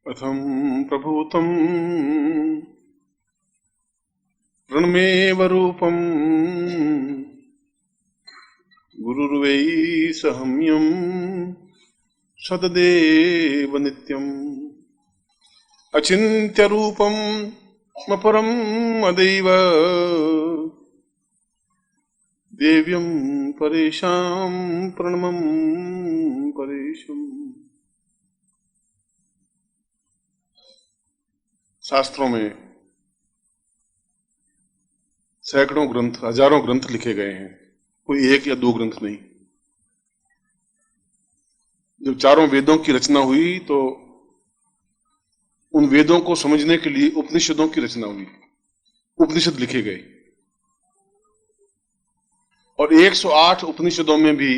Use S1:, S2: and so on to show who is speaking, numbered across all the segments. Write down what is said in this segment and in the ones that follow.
S1: अथं प्रभूतं प्रणमेव रूपं गुरुर्वै सहम्यं सददेव नित्यम् अचिन्त्यरूपं अपरं अदैव देव्यं परेशां प्रणमं परेशम्। शास्त्रों में सैकड़ों ग्रंथ, हजारों ग्रंथ लिखे गए हैं, कोई एक या दो ग्रंथ नहीं। जब चारों वेदों की रचना हुई तो उन वेदों को समझने के लिए उपनिषदों की रचना हुई, उपनिषद लिखे गए। और 108 उपनिषदों में भी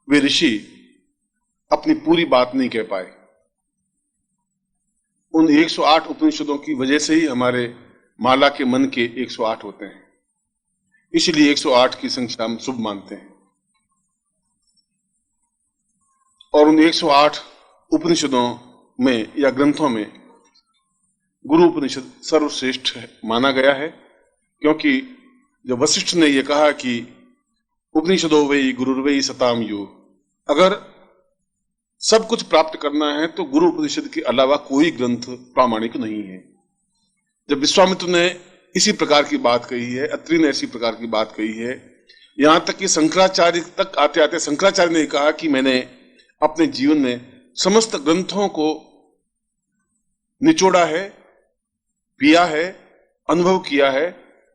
S1: वे ऋषि अपनी पूरी बात नहीं कह पाए। उन 108 उपनिषदों की वजह से ही हमारे माला के मन के 108 होते हैं, इसलिए 108 की संख्या हम शुभ मानते हैं। और उन 108 उपनिषदों में या ग्रंथों में गुरु उपनिषद सर्वश्रेष्ठ माना गया है, क्योंकि जब वशिष्ठ ने यह कहा कि उपनिषदो वै गुरुर्वै सताम यो, अगर सब कुछ प्राप्त करना है तो गुरु उपनिषद के अलावा कोई ग्रंथ प्रामाणिक नहीं है। जब विश्वामित्र ने इसी प्रकार की बात कही है, अत्रि ने इसी प्रकार की बात कही है, यहां तक कि शंकराचार्य तक आते आते शंकराचार्य ने कहा कि मैंने अपने जीवन में समस्त ग्रंथों को निचोड़ा है, पिया है, अनुभव किया है,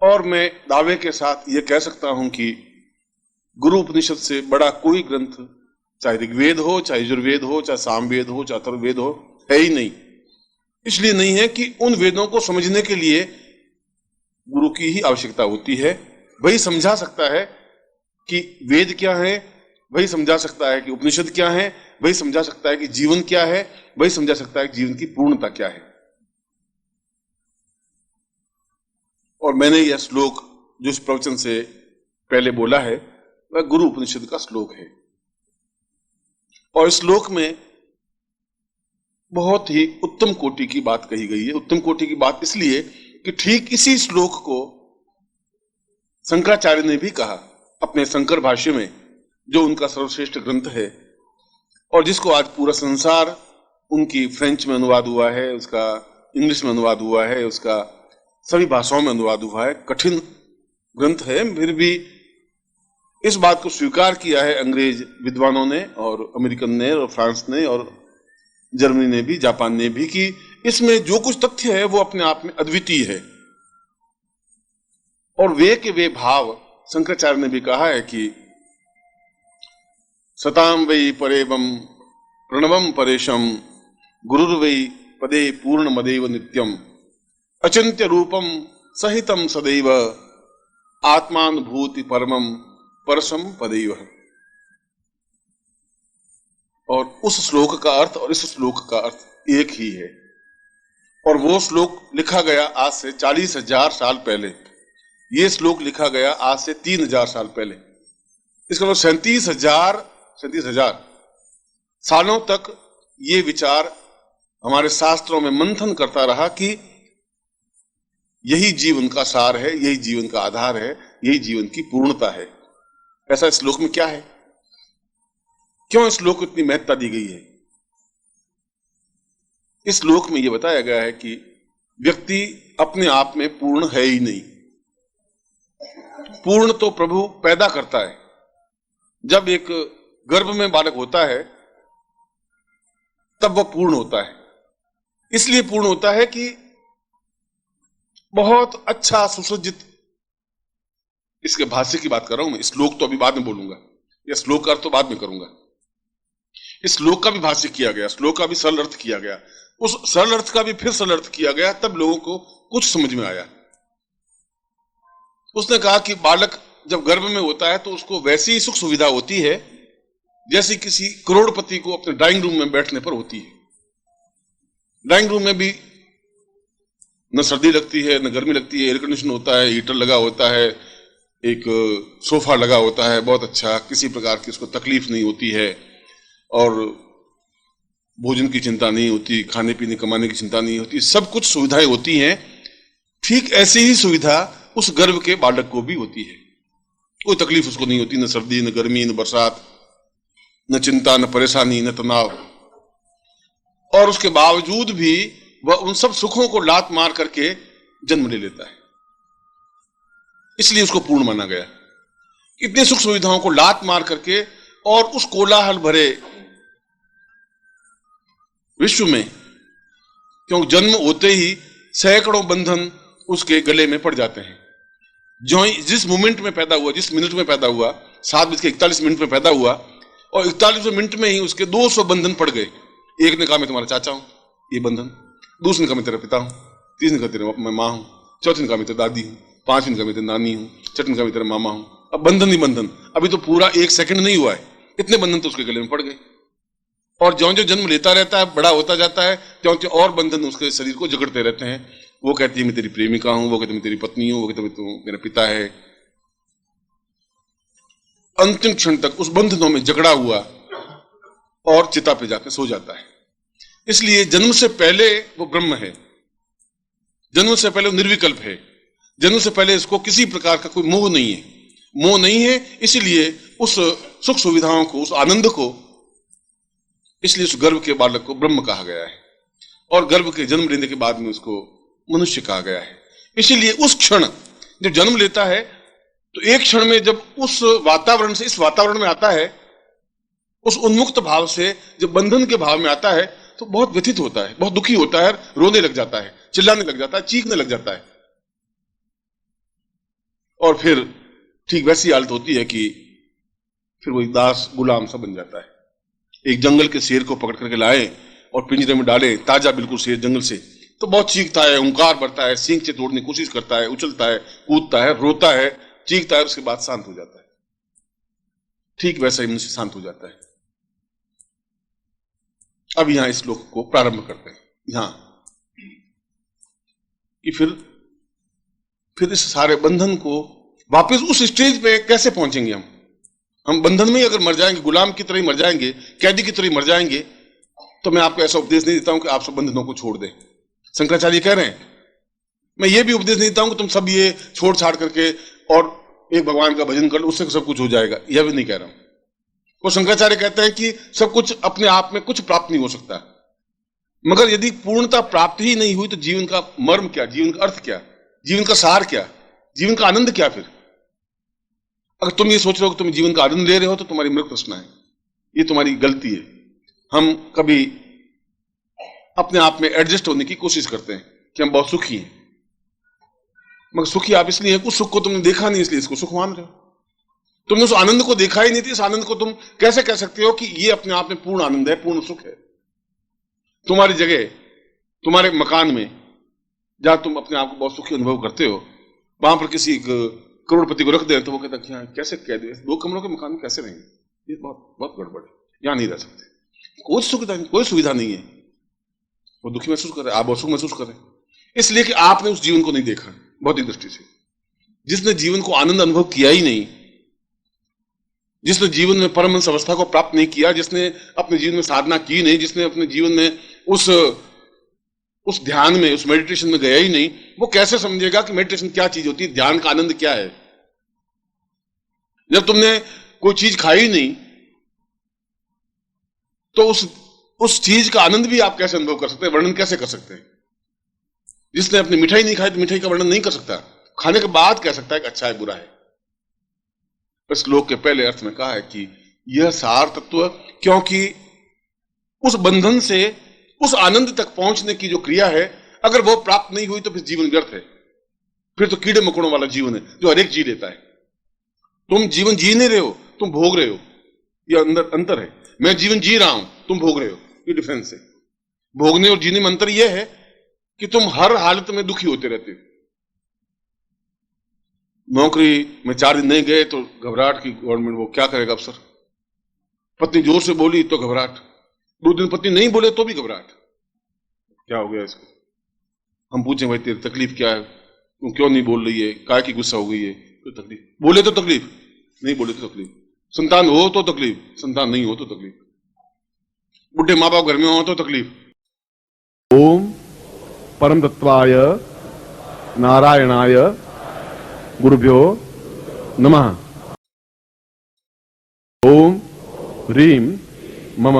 S1: और मैं दावे के साथ यह कह सकता हूं कि गुरु उपनिषद से बड़ा कोई ग्रंथ, चाहे ऋग्वेद हो, चाहे यजुर्वेद हो, चाहे सामवेद हो, चाहे अथर्ववेद हो, है ही नहीं। इसलिए नहीं है कि उन वेदों को समझने के लिए गुरु की ही आवश्यकता होती है। वही समझा सकता है कि वेद क्या है, वही समझा सकता है कि उपनिषद क्या है, वही समझा सकता है कि जीवन क्या है, वही समझा सकता है कि जीवन की पूर्णता क्या है। और मैंने यह श्लोक जो इस प्रवचन से पहले बोला है वह गुरु उपनिषद का श्लोक है। और इस श्लोक में बहुत ही उत्तम कोटि की बात कही गई है। उत्तम कोटि की बात इसलिए कि ठीक इसी श्लोक को शंकराचार्य ने भी कहा अपने शंकर भाष्य में, जो उनका सर्वश्रेष्ठ ग्रंथ है और जिसको आज पूरा संसार, उनकी फ्रेंच में अनुवाद हुआ है, उसका इंग्लिश में अनुवाद हुआ है, उसका सभी भाषाओं में अनुवाद हुआ है। कठिन ग्रंथ है, फिर भी इस बात को स्वीकार किया है अंग्रेज विद्वानों ने और अमेरिकन ने और फ्रांस ने और जर्मनी ने भी, जापान ने भी, कि इसमें जो कुछ तथ्य है वो अपने आप में अद्वितीय है। और वे के वे भाव शंकराचार्य ने भी कहा है कि सताम वै परेवम प्रणवम परेशम गुरुर्वै पदे पूर्ण मदेव नित्यम अचिंत्य रूपम सहितम सदैव आत्मानुभूति परमम परसम पदैव। और उस श्लोक का अर्थ और इस श्लोक का अर्थ एक ही है। और वो श्लोक लिखा गया आज से 40,000 साल पहले, ये श्लोक लिखा गया आज से 3,000 साल पहले। इसका मतलब 37,000 सालों तक ये विचार हमारे शास्त्रों में मंथन करता रहा कि यही जीवन का सार है, यही जीवन का आधार है, यही जीवन की पूर्णता है। ऐसा इस श्लोक में क्या है? क्यों इस श्लोक को इतनी महत्ता दी गई है? इस श्लोक में यह बताया गया है कि व्यक्ति अपने आप में पूर्ण है ही नहीं। पूर्ण तो प्रभु पैदा करता है। जब एक गर्भ में बालक होता है तब वह पूर्ण होता है। इसलिए पूर्ण होता है कि बहुत अच्छा सुसज्जित, इसके भाष्य की बात कर रहा हूं मैं, श्लोक तो अभी बाद में बोलूंगा, या श्लोक का अर्थ तो बाद में करूंगा। इस श्लोक का भी भाष्य किया गया, श्लोक का भी सरल अर्थ किया गया, उस सरल अर्थ का भी फिर सरल अर्थ किया गया, तब लोगों को कुछ समझ में आया। उसने कहा कि बालक जब गर्भ में होता है तो उसको वैसी सुख सुविधा होती है जैसी किसी करोड़पति को अपने ड्राइंग रूम में बैठने पर होती है। ड्राइंग रूम में भी न सर्दी लगती है न गर्मी लगती है, एयर कंडीशन होता है, हीटर लगा होता है, एक सोफा लगा होता है बहुत अच्छा, किसी प्रकार की उसको तकलीफ नहीं होती है। और भोजन की चिंता नहीं होती, खाने पीने कमाने की चिंता नहीं होती, सब कुछ सुविधाएं होती हैं। ठीक ऐसी ही सुविधा उस गर्भ के बालक को भी होती है। कोई तकलीफ उसको नहीं होती, न सर्दी, न गर्मी, न बरसात, न चिंता, न परेशानी, न तनाव। और उसके बावजूद भी वह उन सब सुखों को लात मार करके जन्म ले लेता है। इसलिए उसको पूर्ण माना गया। इतने सुख सुविधाओं को लात मार करके और उस कोलाहल भरे विश्व में, क्योंकि जन्म होते ही सैकड़ों बंधन उसके गले में पड़ जाते हैं। जो जिस मोमेंट में पैदा हुआ, जिस मिनट में पैदा हुआ, 7:41 में पैदा हुआ, और 41वें मिनट में ही उसके 200 बंधन पड़ गए। एक ने कहा मैं तुम्हारा चाचा हूं, ये बंधन। दूसरे ने कहा मैं तेरा पिता हूं। तीसरे ने कहा मैं मां हूं। चौथे ने कहा मैं तेरी दादी हूं। पांचवें ने कहा मैं तेरी नानी हूं। छठे ने कहा मैं तेरा मामा हूं। अब बंधन ही बंधन। अभी तो पूरा 1 सेकंड नहीं हुआ है, इतने बंधन तो उसके गले में पड़ गए। और ज्यों ज्यों जन्म लेता रहता है, बड़ा होता जाता है, त्यों त्यों और बंधन उसके शरीर को जकड़ते रहते हैं। वो कहती है मैं तेरी प्रेमिका हूं, वो कहती है मैं तेरी पत्नी हूं, वो कहती है तू मेरा पिता है। अंतिम क्षण तक उस बंधनों में जकड़ा हुआ और चिता पे जाकर सो जाता है। इसलिए जन्म से पहले वो ब्रह्म है, जन्म से पहले वो निर्विकल्प है, जन्म से पहले इसको किसी प्रकार का कोई मोह नहीं है। मोह नहीं है, इसीलिए उस सुख सुविधाओं को, उस आनंद को, इसलिए उस गर्भ के बालक को ब्रह्म कहा गया है। और गर्भ के जन्म लेने के बाद में उसको मनुष्य कहा गया है। इसीलिए उस क्षण जब जन्म लेता है, तो एक क्षण में जब उस वातावरण से इस वातावरण में आता है, उस उन्मुक्त भाव से जब बंधन के भाव में आता है, तो बहुत व्यथित होता है, बहुत दुखी होता है, रोने लग जाता है, चिल्लाने लग जाता है, चीखने लग जाता है। और फिर ठीक वैसी हालत होती है कि फिर वही दास गुलाम सा बन जाता है। एक जंगल के शेर को पकड़ करके लाए और पिंजरे में डाले, ताजा बिल्कुल शेर जंगल से, तो बहुत चीखता है, हुंकार भरता है, सींग से तोड़ने की कोशिश करता है, उछलता है, कूदता है, रोता है, चीखता है, उसके बाद शांत हो जाता है। ठीक वैसा ही मनुष्य शांत हो जाता है। अब यहां इस श्लोक को प्रारंभ करते हैं, यहां कि फिर इस सारे बंधन को वापस उस स्टेज पे कैसे पहुंचेंगे हम बंधन में ही अगर मर जाएंगे, गुलाम की तरह ही मर जाएंगे, कैदी की तरह ही मर जाएंगे, तो मैं आपको ऐसा उपदेश नहीं देता हूं कि आप सब बंधनों को छोड़ दें। शंकराचार्य कह रहे हैं, मैं ये भी उपदेश नहीं देता हूं कि तुम सब ये छोड़ छाड़ करके और एक भगवान का भजन कर लो, उससे सब कुछ हो जाएगा, यह भी नहीं कह रहा हूं। वो शंकराचार्य कहते हैं कि सब कुछ अपने आप में कुछ प्राप्त नहीं हो सकता, मगर यदि पूर्णता प्राप्त ही नहीं हुई तो जीवन का मर्म क्या, जीवन का अर्थ क्या, जीवन का सार क्या, जीवन का आनंद क्या? फिर अगर तुम ये सोच रहे हो कि तुम जीवन का आनंद ले रहे हो तो तुम्हारी मृत प्रश्न है, ये तुम्हारी गलती है। हम कभी अपने आप में एडजस्ट होने की कोशिश करते हैं कि हम बहुत सुखी हैं, मगर सुखी आप इसलिए हैं, उस सुख को तुमने देखा नहीं इसलिए इसको सुख मान रहे हो। तुमने उस आनंद को देखा ही नहीं थी, इस आनंद को तुम कैसे कह सकते हो कि ये अपने आप में पूर्ण आनंद है, पूर्ण सुख है? तुम्हारी जगह, तुम्हारे मकान में जहां तुम अपने आप को बहुत सुखी अनुभव करते हो, वहां पर किसी करोड़पति को रख दे तो वो कहता है कैसे कह दे, 2 कमरों के मकान में कैसे रहेंगे, ये बहुत बहुत गड़बड़ है, यहां नहीं रह सकते, कोई सुविधा नहीं, कोई सुविधा नहीं है। वो दुखी महसूस कर रहे, आप बहुत सुख महसूस कर रहे हैं, इसलिए कि आपने उस जीवन को नहीं देखा भौतिक दृष्टि से। जिसने जीवन को आनंद अनुभव किया ही नहीं, जिसने जीवन में परमहंस अवस्था को प्राप्त नहीं किया, जिसने अपने जीवन में साधना की नहीं, जिसने अपने जीवन में उस ध्यान में, उस मेडिटेशन में गया ही नहीं, वो कैसे समझेगा कि मेडिटेशन क्या चीज होती है, ध्यान का आनंद क्या है? जब तुमने कोई चीज खाई नहीं तो उस चीज का आनंद भी आप कैसे अनुभव कर सकते हैं, वर्णन कैसे कर सकते हैं? जिसने अपनी मिठाई नहीं खाई तो मिठाई का वर्णन नहीं कर सकता, खाने के बाद कह सकता है कि अच्छा है बुरा है। इस श्लोक के पहले अर्थ में कहा है कि यह सार तत्व, क्योंकि उस बंधन से उस आनंद तक पहुंचने की जो क्रिया है, अगर वो प्राप्त नहीं हुई तो फिर जीवन व्यर्थ है, फिर तो कीड़े मकोड़ों वाला जीवन है जो हर एक जी लेता है। तुम जीवन जी नहीं रहे हो, तुम भोग रहे हो, ये अंतर है। मैं जीवन जी रहा हूं, तुम भोग रहे हो, ये डिफरेंस है। भोगने और जीने में अंतर यह है कि तुम हर हालत में दुखी होते रहते हो। नौकरी में 4 दिन नहीं गए तो घबराहट की गवर्नमेंट, वो क्या करेगा अफसर। पत्नी जोर से बोली तो घबराहट, 2 दिन पत्नी नहीं बोले तो भी घबराहट, क्या हो गया इसको। हम पूछें भाई तेरी तकलीफ क्या है, तुम क्यों नहीं बोल रही है, काय की गुस्सा हो गई है, तो तकलीफ, बोले तो तकलीफ, नहीं बोले तो तकलीफ, संतान हो तो तकलीफ, संतान नहीं हो तो तकलीफ। बुढ़े माँ बाप घर में हो तो तकलीफ।
S2: ओम परम तत्वाय नारायणाय गुरुभ्यो नमः। ओम ह्रीं मम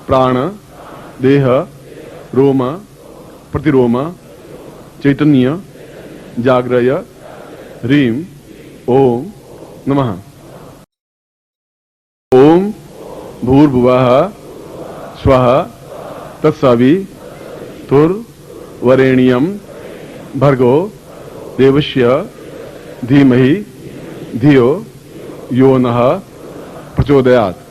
S2: प्राण देह रोम प्रतिरोम चैतन्य जाग्रय ह्रीं ओम नमः। ओम भूर्भुवः स्वः तत्सवितुर्वरेण्यं भर्गो देवस्य धीमहि धियो यो नः प्रचोदयात्।